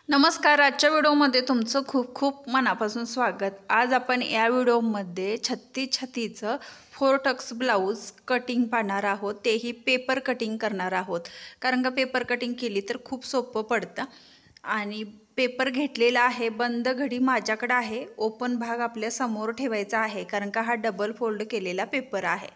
नमस्कार. आजच्या व्हिडिओमध्ये तुमचं खूप खूप मनापासून स्वागत. आज आपण या व्हिडिओमध्ये छत्तीचं 4 टक्स ब्लाऊज कटिंग पाहणार आहोत. तेही पेपर कटिंग करणार आहोत. कारण का पेपर कटिंग केली तर खूप सोपं पडतं. आणि पेपर घेतलेला आहे, बंद घडी माझ्याकडे आहे, ओपन भाग आपल्या समोर ठेवायचा आहे कारण का हा डबल फोल्ड केलेला पेपर आहे.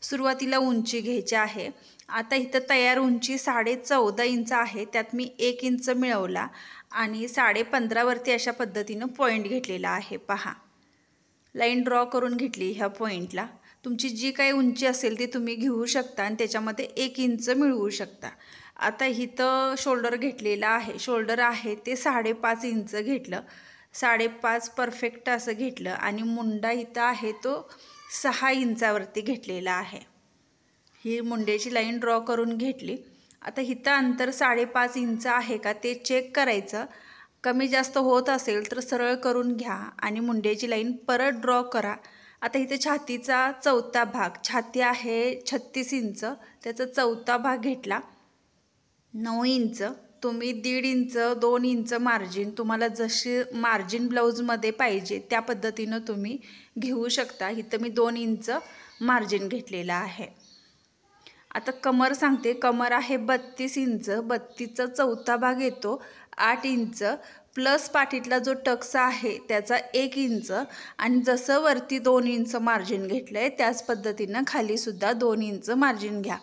सुरुवातीला उंची घ्यायची आहे. आता इथं तयार उंची 14.5 इंच आहे, त्यात मी 1 इंच मिळवला आणि 15.5 वरती अशा पद्धतीनं पॉईंट घेतलेला आहे. पहा, लाईन ड्रॉ करून घेतली. ह्या पॉईंटला तुमची जी काही उंची असेल ती तुम्ही घेऊ शकता आणि त्याच्यामध्ये 1 इंच मिळवू शकता. आता इथं शोल्डर घेतलेला आहे, शोल्डर आहे ते 5.5 इंच घेतलं, 5.5 परफेक्ट असं घेतलं आणि मुंडा इथं आहे तो 6 इंचावरती घेतलेला आहे. ही मुंड्याची लाईन ड्रॉ करून घेतली. आता इथं अंतर 5.5 इंच आहे का ते चेक करायचं. कमी जास्त होत असेल तर सरळ करून घ्या आणि मुंड्याची लाईन परत ड्रॉ करा. आता इथे छातीचा चौथा भाग, छाती आहे 36 इंच, त्याचा चौथा भाग घेतला 9 इंच. तुम्ही 1.5 इंच 2 इंच मार्जिन तुम्हाला जशी मार्जिन ब्लाऊजमध्ये पाहिजे त्या पद्धतीनं तुम्ही घेऊ शकता. इथं मी 2 इंच मार्जिन घेतलेलं आहे. आता कमर सांगते. कमर आहे 32 इंच, 32चा चौथा भाग येतो 8 इंच प्लस पाठीतला जो टक्स आहे त्याचा 1 इंच आणि जसं वरती 2 इंच मार्जिन घेतलं आहे त्याच पद्धतीनं खालीसुद्धा 2 इंच मार्जिन घ्या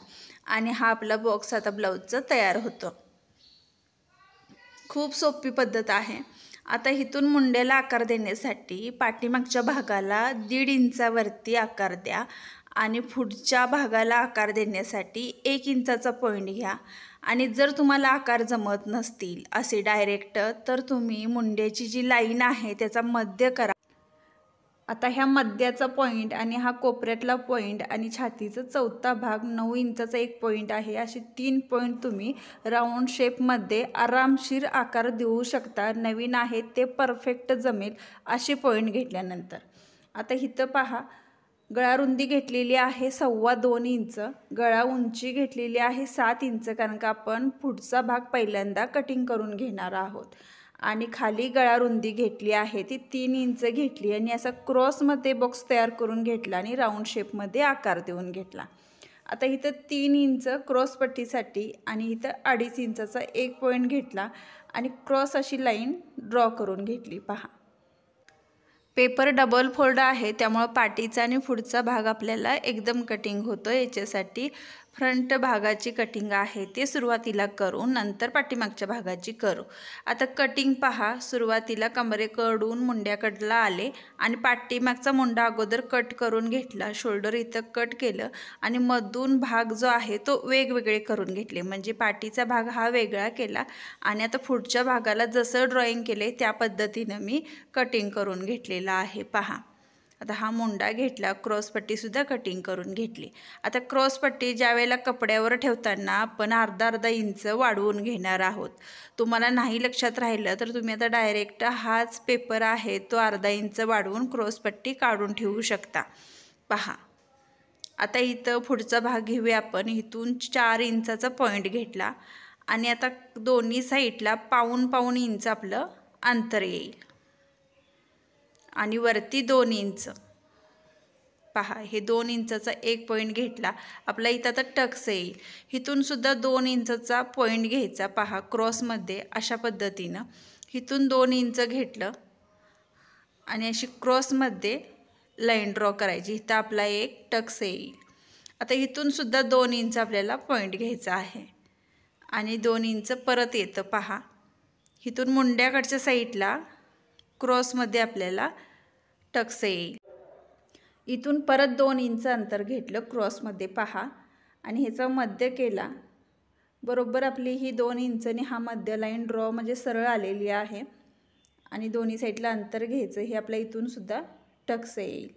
आणि हा आपला बॉक्स आता ब्लाऊजचा तयार होतो. खूप सोपी पद्धत आहे. आता इथून मुंड्याला आकार देण्यासाठी पाठीमागच्या भागाला 1.5 इंचावरती आकार द्या आणि पुढच्या भागाला आकार देण्यासाठी 1 इंचाचा पॉईंट घ्या. आणि जर तुम्हाला आकार जमत नसतील असे डायरेक्ट तर तुम्ही मुंड्याची जी लाईन आहे त्याचा मध्य करा. आता ह्या मध्याचा पॉईंट आणि हा कोपऱ्यातला पॉईंट आणि छातीचा चौथा भाग 9 इंचाचा एक पॉईंट आहे. असे 3 पॉईंट तुम्ही राऊंड शेपमध्ये आरामशीर आकार देऊ शकता. नवीन आहे ते परफेक्ट जमेल असे पॉईंट घेतल्यानंतर. आता इथं पहा, गळा रुंदी घेतलेली आहे 2.25 इंच, गळा उंची घेतलेली आहे 7 इंच कारण का आपण पुढचा भाग पहिल्यांदा कटिंग करून घेणार आहोत. आणि खाली गळा रुंदी घेतली आहे ती 3 इंच घेतली आणि असा क्रॉसमध्ये बॉक्स तयार करून घेतला आणि राऊंड शेपमध्ये आकार देऊन घेतला. आता इथं 3 इंच क्रॉस पट्टीसाठी आणि इथं 2.5 इंचाचा एक पॉईंट घेतला आणि क्रॉस अशी लाईन ड्रॉ करून घेतली. पहा, पेपर डबल फोल्ड आहे त्यामुळे पाठीचा आणि पुढचा भाग आपल्याला एकदम कटिंग होतो. याच्यासाठी फ्रंट भागाची कटिंग आहे ते सुरुवातीला करू, नंतर पाठीमागच्या भागाची करू. आता कटिंग पहा, सुरुवातीला कमरेकडून मुंड्याकडला आले आणि पाठीमागचा मुंडा अगोदर कट करून घेतला, शोल्डर इथं कट केलं आणि मधून भाग जो आहे तो वेगवेगळे करून घेतले. म्हणजे पाठीचा भाग हा वेगळा केला आणि आता पुढच्या भागाला जसं ड्रॉईंग केले त्या पद्धतीनं मी कटिंग करून घेतलेला आहे. पहा, आता हा मुंडा घेतला, क्रॉसपट्टीसुद्धा कटिंग करून घेतली. आता क्रॉसपट्टी ज्या वेळेला कपड्यावर ठेवताना आपण अर्धा इंच वाढवून घेणार आहोत. तुम्हाला नाही लक्षात राहिलं तर तुम्ही आता डायरेक्ट हाच पेपर आहे तो अर्धा इंच वाढवून क्रॉसपट्टी काढून ठेवू शकता. पहा, आता इथं पुढचा भाग घेऊया आपण. इथून 4 इंचाचा पॉईंट घेतला आणि आता दोन्ही साईडला पाऊण इंच आपलं अंतर येईल आणि वरती 2 इंच. पहा, हे 2 इंचाचा एक पॉईंट घेतला. आपला इथं आता टक्स येईल. इथून सुद्धा 2 इंचाचा पॉईंट घ्यायचा. पहा, क्रॉसमध्ये अशा पद्धतीनं इथून 2 इंच घेतलं आणि अशी क्रॉसमध्ये लाईन ड्रॉ करायची. इथं आपला एक टक्स येईल. आता इथून सुद्धा 2 इंच आपल्याला पॉईंट घ्यायचा आहे आणि 2 इंच परत येतं. पहा, इथून मुंड्याकडच्या साईडला क्रॉसमध्ये आपल्याला टक्स येईल. इथून परत 2 इंच अंतर घेतलं क्रॉसमध्ये. पहा, आणि ह्याचा मध्य केला. बरोबर आपली ही 2 इंचनी हा मध्य लाईन ड्रॉ म्हणजे सरळ आलेली आहे आणि दोन्ही साईडला अंतर घ्यायचं. हे आपल्या इथून सुद्धा टक्स येईल.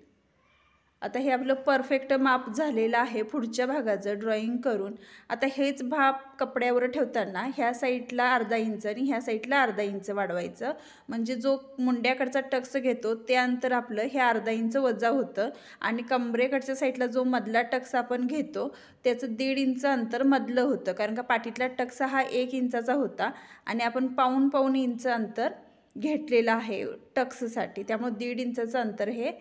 आता हे आपलं परफेक्ट माप झालेलं आहे पुढच्या भागाचं ड्रॉईंग करून. आता हेच माप कपड्यावर ठेवताना ह्या साईडला अर्धा इंच आणि ह्या साईडला अर्धा इंच वाढवायचं. म्हणजे जो मुंड्याकडचा टक्स घेतो ते अंतर आपलं हे अर्धा इंच वजा होतं आणि कमरेकडच्या साईडला जो मधला टक्स आपण घेतो त्याचं 1.5 इंच अंतर मधलं होतं. कारण का पाठीतला टक्स हा 1 इंचाचा होता आणि आपण पाऊण इंच अंतर घेतलेलं आहे टक्ससाठी. त्यामुळे 1.5 इंचाचं अंतर हे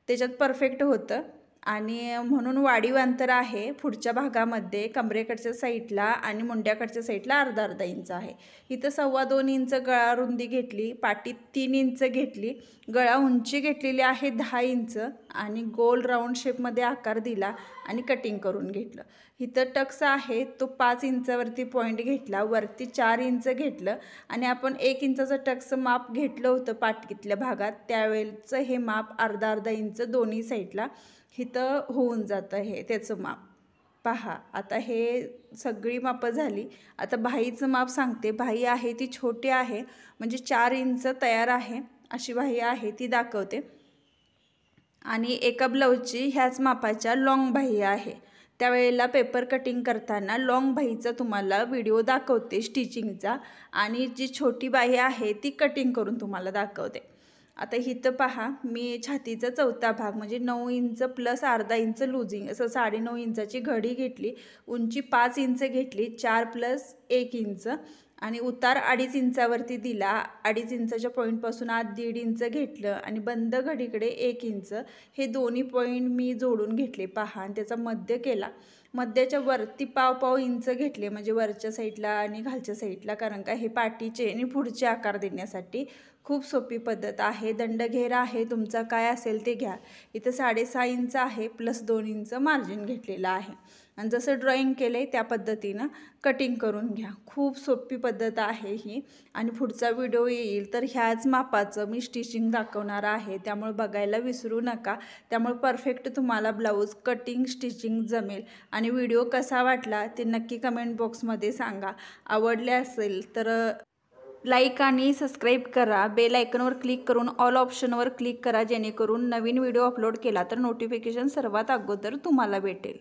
त्याच्यात परफेक्ट होतं आणि म्हणून वाढीव अंतर आहे पुढच्या भागामध्ये कमरेकडच्या साईडला आणि मुंड्याकडच्या साईडला अर्धा इंच आहे. इथं 2.25 इंच गळा रुंदी घेतली, पाठीत 3 इंच घेतली, गळा उंची घेतलेली आहे 10 इंच आणि गोल राऊंड शेपमध्ये आकार दिला आणि कटिंग करून घेतलं. इथं टक्स आहे तो 5 इंचावरती पॉईंट घेतला, वरती 4 इंच घेतलं आणि आपण 1 इंचाचं टक्स माप घेतलं होतं पाठीतल्या भागात, त्यावेळेचं हे माप अर्धा इंच दोन्ही साईडला इथं होऊन जातं हे त्याचं माप. पहा आता हे सगळी मापं झाली. आता बाहीचं माप सांगते. बाही आहे ती छोटी आहे म्हणजे 4 इंच तयार आहे अशी बाही आहे ती दाखवते. आणि एका ब्लाऊजची ह्याच मापाच्या लॉंग बाही आहे. त्यावेळेला पेपर कटिंग करताना लॉंग बाहीचा तुम्हाला व्हिडिओ दाखवते स्टिचिंगचा आणि जी छोटी बाही आहे ती कटिंग करून तुम्हाला दाखवते. आता इथं पहा मी छातीचा चौथा भाग म्हणजे 9 इंच प्लस अर्धा इंच लुजिंग असं 9.5 इंचाची घडी घेतली, उंची 5 इंच घेतली, 4 प्लस 1 इंच आणि उतार 2.5 इंचावरती दिला. 2.5 इंचाच्या पॉईंटपासून आत 1.5 इंच घेतलं आणि बंद घडीकडे 1 इंच हे दोन्ही पॉईंट मी जोडून घेतले. पहा आणि त्याचा मध्य केला. मध्याच्या वरती पाव इंच घेतले म्हणजे वरच्या साईडला आणि खालच्या साईडला, कारण का हे पाठीचे आणि पुढचे आकार देण्यासाठी खूप सोपी पद्धत आहे. दंडघेर आहे तुमचा काय असेल ते घ्या. इथं 6.5 इंच आहे प्लस 2 इंच मार्जिन घेतलेलं आहे आणि जसं ड्रॉईंग केलं आहे त्या पद्धतीनं कटिंग करून घ्या. खूप सोपी पद्धत आहे ही आणि पुढचा व्हिडिओ येईल तर ह्याच मापाचं मी स्टिचिंग दाखवणार आहे, त्यामुळे बघायला विसरू नका. त्यामुळे परफेक्ट तुम्हाला ब्लाऊज कटिंग स्टिचिंग जमेल. आणि व्हिडिओ कसा वाटला ते नक्की कमेंट बॉक्समध्ये सांगा. आवडले असेल तर लाईक आणि सबस्क्राईब करा. बेल आयकॉनवर क्लिक करून ऑल ऑप्शनवर क्लिक करा जेणेकरून नवीन व्हिडिओ अपलोड केला तर नोटिफिकेशन सर्वात अगोदर तुम्हाला भेटेल.